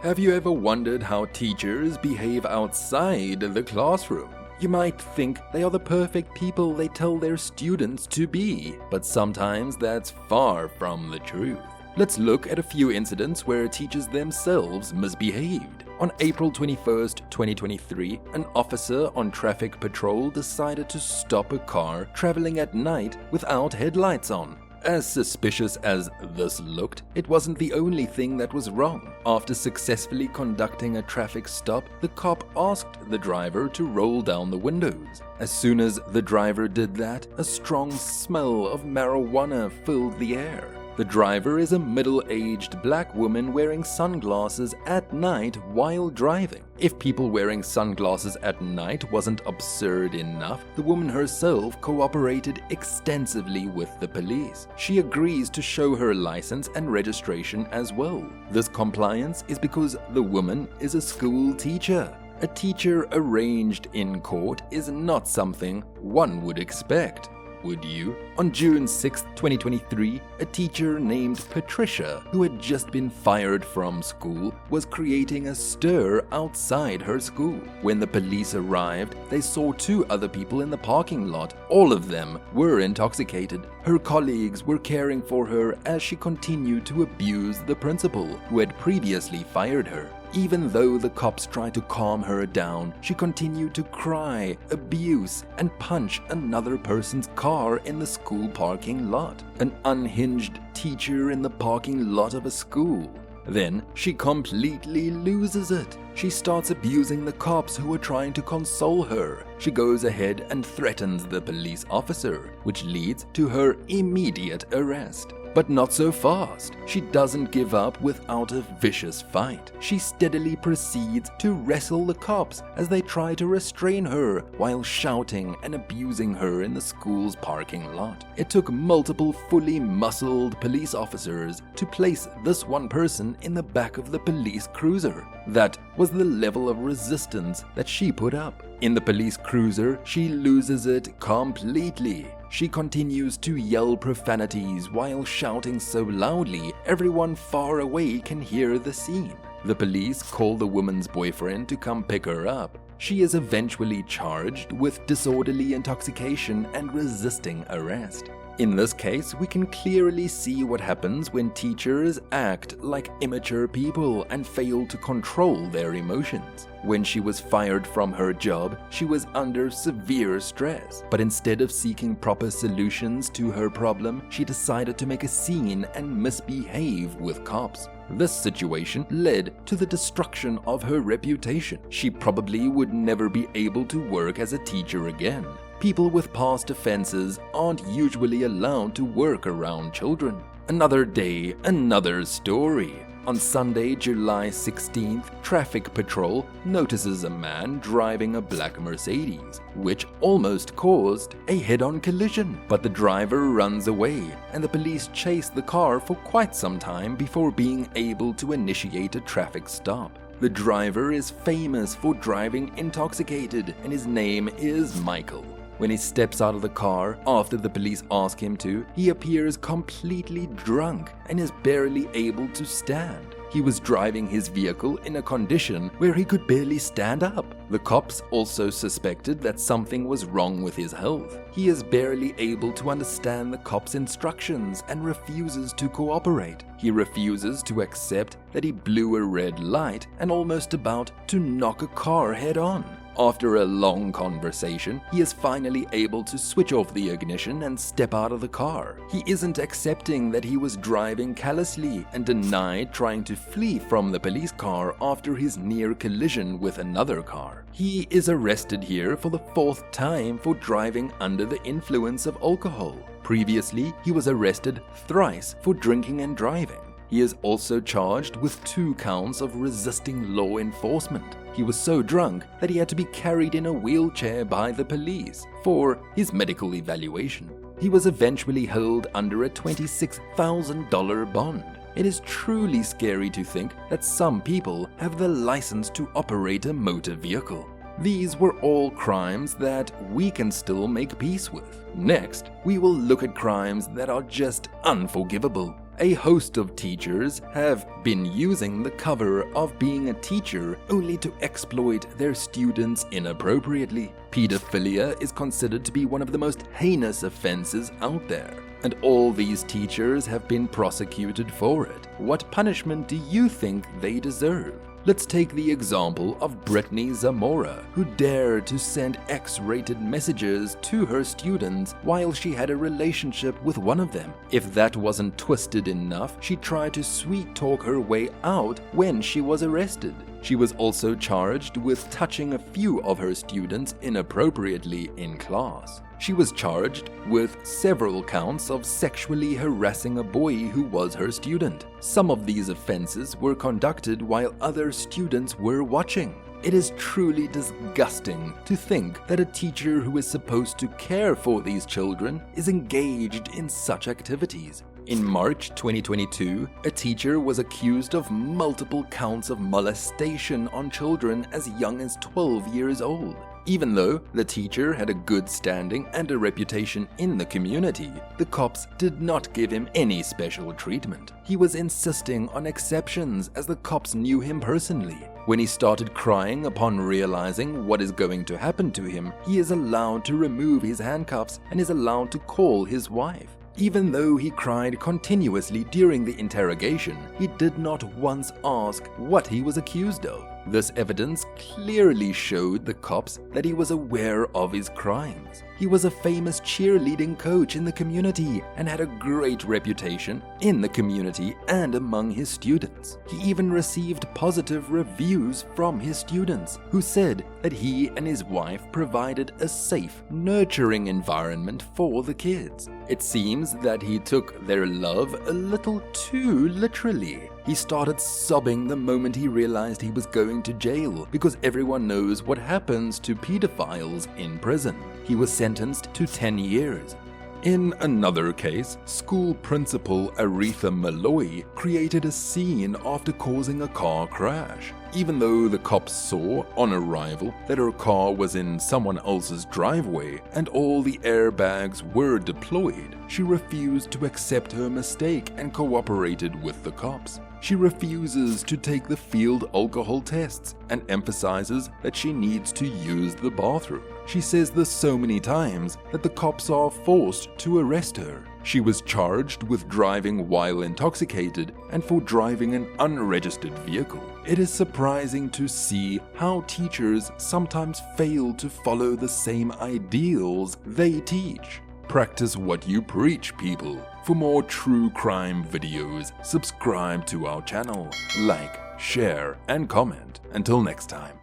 Have you ever wondered how teachers behave outside the classroom? You might think they are the perfect people they tell their students to be, but sometimes that's far from the truth. Let's look at a few incidents where teachers themselves misbehaved. On April 21st, 2023, an officer on traffic patrol decided to stop a car traveling at night without headlights on. As suspicious as this looked, it wasn't the only thing that was wrong. After successfully conducting a traffic stop, the cop asked the driver to roll down the windows. As soon as the driver did that, a strong smell of marijuana filled the air. The driver is a middle-aged black woman wearing sunglasses at night while driving. If people wearing sunglasses at night wasn't absurd enough, the woman herself cooperated extensively with the police. She agrees to show her license and registration as well. This compliance is because the woman is a school teacher. A teacher arraigned in court is not something one would expect. Would you? On June 6, 2023, a teacher named Patricia, who had just been fired from school, was creating a stir outside her school. When the police arrived, they saw two other people in the parking lot. All of them were intoxicated. Her colleagues were caring for her as she continued to abuse the principal, who had previously fired her. Even though the cops tried to calm her down, she continued to cry, abuse, and punch another person's car in the school parking lot. An unhinged teacher in the parking lot of a school. Then she completely loses it. She starts abusing the cops who are trying to console her. She goes ahead and threatens the police officer, which leads to her immediate arrest. But not so fast. She doesn't give up without a vicious fight. She steadily proceeds to wrestle the cops as they try to restrain her while shouting and abusing her in the school's parking lot. It took multiple fully muscled police officers to place this one person in the back of the police cruiser. That was the level of resistance that she put up. In the police cruiser, she loses it completely. She continues to yell profanities while shouting so loudly everyone far away can hear the scene. The police call the woman's boyfriend to come pick her up. She is eventually charged with disorderly intoxication and resisting arrest. In this case, we can clearly see what happens when teachers act like immature people and fail to control their emotions. When she was fired from her job, she was under severe stress. But instead of seeking proper solutions to her problem, she decided to make a scene and misbehave with cops. This situation led to the destruction of her reputation. She probably would never be able to work as a teacher again. People with past offenses aren't usually allowed to work around children. Another day, another story. On Sunday, July 16th, Traffic Patrol notices a man driving a black Mercedes, which almost caused a head-on collision. But the driver runs away, and the police chase the car for quite some time before being able to initiate a traffic stop. The driver is famous for driving intoxicated, and his name is Michael. When he steps out of the car after the police ask him to, he appears completely drunk and is barely able to stand. He was driving his vehicle in a condition where he could barely stand up. The cops also suspected that something was wrong with his health. He is barely able to understand the cops' instructions and refuses to cooperate. He refuses to accept that he blew a red light and almost about to knock a car head on. After a long conversation, he is finally able to switch off the ignition and step out of the car. He isn't accepting that he was driving callously and denied trying to flee from the police car after his near collision with another car. He is arrested here for the fourth time for driving under the influence of alcohol. Previously, he was arrested thrice for drinking and driving. He is also charged with 2 counts of resisting law enforcement. He was so drunk that he had to be carried in a wheelchair by the police for his medical evaluation. He was eventually held under a $26,000 bond. It is truly scary to think that some people have the license to operate a motor vehicle. These were all crimes that we can still make peace with. Next, we will look at crimes that are just unforgivable. A host of teachers have been using the cover of being a teacher only to exploit their students inappropriately. Pedophilia is considered to be one of the most heinous offenses out there, and all these teachers have been prosecuted for it. What punishment do you think they deserve? Let's take the example of Brittany Zamora, who dared to send X-rated messages to her students while she had a relationship with one of them. If that wasn't twisted enough, she tried to sweet-talk her way out when she was arrested. She was also charged with touching a few of her students inappropriately in class. She was charged with several counts of sexually harassing a boy who was her student. Some of these offenses were conducted while other students were watching. It is truly disgusting to think that a teacher who is supposed to care for these children is engaged in such activities. In March 2022, a teacher was accused of multiple counts of molestation on children as young as 12 years old. Even though the teacher had a good standing and a reputation in the community, the cops did not give him any special treatment. He was insisting on exceptions as the cops knew him personally. When he started crying upon realizing what is going to happen to him, he is allowed to remove his handcuffs and is allowed to call his wife. Even though he cried continuously during the interrogation, he did not once ask what he was accused of. This evidence clearly showed the cops that he was aware of his crimes. He was a famous cheerleading coach in the community and had a great reputation in the community and among his students. He even received positive reviews from his students, who said that he and his wife provided a safe, nurturing environment for the kids. It seems that he took their love a little too literally. He started sobbing the moment he realized he was going to jail, because everyone knows what happens to pedophiles in prison. He was sentenced to 10 years. In another case, school principal Aretha Malloy created a scene after causing a car crash. Even though the cops saw on arrival that her car was in someone else's driveway and all the airbags were deployed, she refused to accept her mistake and cooperated with the cops. She refuses to take the field alcohol tests and emphasizes that she needs to use the bathroom. She says this so many times that the cops are forced to arrest her. She was charged with driving while intoxicated and for driving an unregistered vehicle. It is surprising to see how teachers sometimes fail to follow the same ideals they teach. Practice what you preach, people. For more true crime videos, subscribe to our channel, like, share, and comment. Until next time.